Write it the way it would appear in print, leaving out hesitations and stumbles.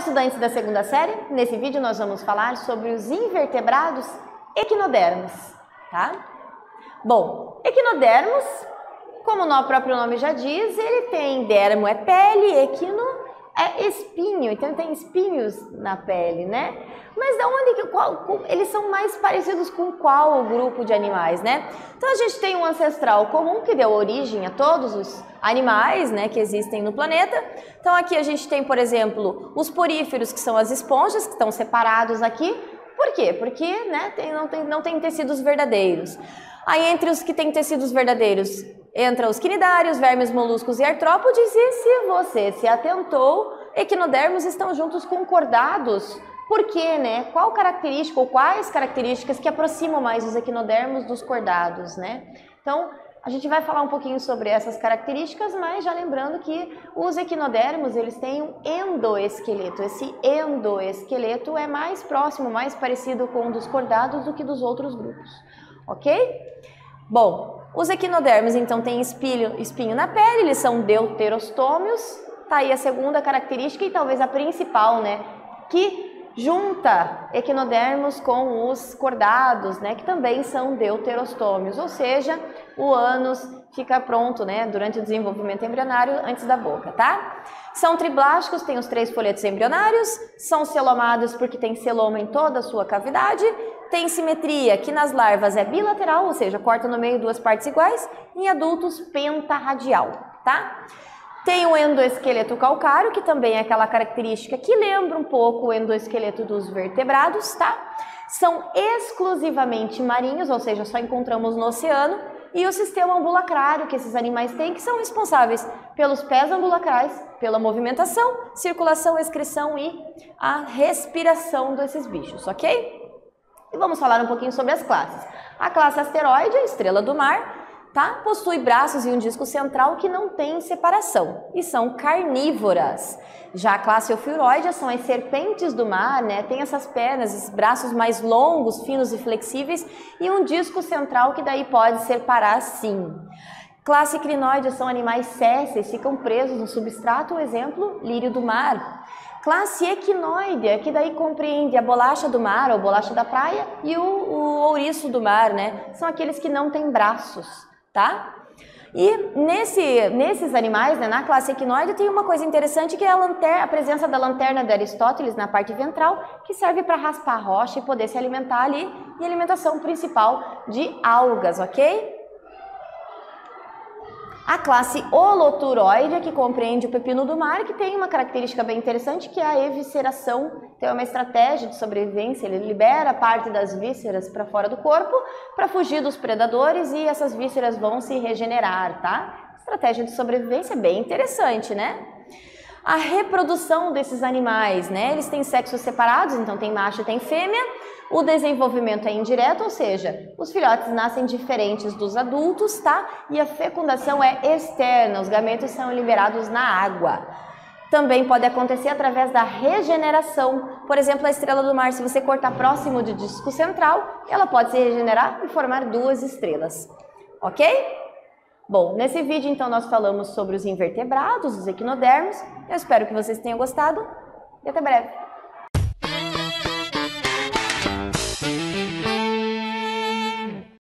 estudantes da segunda série, nesse vídeo nós vamos falar sobre os invertebrados equinodermos, tá? Bom, equinodermos, como o próprio nome já diz, ele tem dermo é pele, equino é espinho, então ele tem espinhos na pele, né? Mas da onde que eles são mais parecidos com qual grupo de animais, né? Então a gente tem um ancestral comum que deu origem a todos os animais, né, que existem no planeta. Então aqui a gente tem, por exemplo, os poríferos, que são as esponjas, que estão separados aqui. Por quê? Porque, né, não tem tecidos verdadeiros. Aí entre os que têm tecidos verdadeiros entra os quinidários, vermes, moluscos e artrópodes, e se você se atentou, equinodermos estão juntos concordados. Por quê, né? Qual característica ou quais características que aproximam mais os equinodermos dos cordados, né? Então, a gente vai falar um pouquinho sobre essas características, mas já lembrando que os equinodermos, eles têm um endoesqueleto. Esse endoesqueleto é mais próximo, mais parecido com o dos cordados do que dos outros grupos, ok? Bom, os equinodermos, então, têm espinho na pele, eles são deuterostômios. Tá aí a segunda característica e talvez a principal, né? Que junta equinodermos com os cordados, né, que também são deuterostômios, ou seja, o ânus fica pronto, né, durante o desenvolvimento embrionário antes da boca, tá? São triblásticos, têm os 3 folhetos embrionários, são celomados porque tem celoma em toda a sua cavidade, tem simetria, que nas larvas é bilateral, ou seja, corta no meio 2 partes iguais, em adultos pentarradial, tá? Tem o endoesqueleto calcáreo, que também é aquela característica que lembra um pouco o endoesqueleto dos vertebrados, tá? São exclusivamente marinhos, ou seja, só encontramos no oceano, e o sistema ambulacrário que esses animais têm, que são responsáveis pelos pés ambulacrais, pela movimentação, circulação, excreção e a respiração desses bichos, ok? E vamos falar um pouquinho sobre as classes. A classe asteroide, a estrela do mar, tá? Possui braços e um disco central que não tem separação e são carnívoras. Já a classe ofiuroide são as serpentes do mar, né? Tem essas pernas, esses braços mais longos, finos e flexíveis e um disco central que daí pode separar sim. Classe crinoide são animais sésseis, ficam presos no substrato, exemplo, lírio do mar. Classe equinoide, que daí compreende a bolacha do mar ou bolacha da praia e o ouriço do mar, né? São aqueles que não têm braços. Tá? E nesses animais, né, na classe equinoide, tem uma coisa interessante que é a presença da lanterna de Aristóteles na parte ventral, que serve para raspar a rocha e poder se alimentar ali, e alimentação principal de algas, ok? A classe holoturoide, que compreende o pepino do mar, que tem uma característica bem interessante, que é a evisceração. Tem uma estratégia de sobrevivência, ele libera parte das vísceras para fora do corpo para fugir dos predadores e essas vísceras vão se regenerar, tá? Estratégia de sobrevivência bem interessante, né? A reprodução desses animais, né? Eles têm sexos separados, então tem macho e tem fêmea. O desenvolvimento é indireto, ou seja, os filhotes nascem diferentes dos adultos, tá? E a fecundação é externa, os gametos são liberados na água. Também pode acontecer através da regeneração. Por exemplo, a estrela do mar, se você cortar próximo do disco central, ela pode se regenerar e formar 2 estrelas, ok? Bom, nesse vídeo então nós falamos sobre os invertebrados, os equinodermos. Eu espero que vocês tenham gostado e até breve.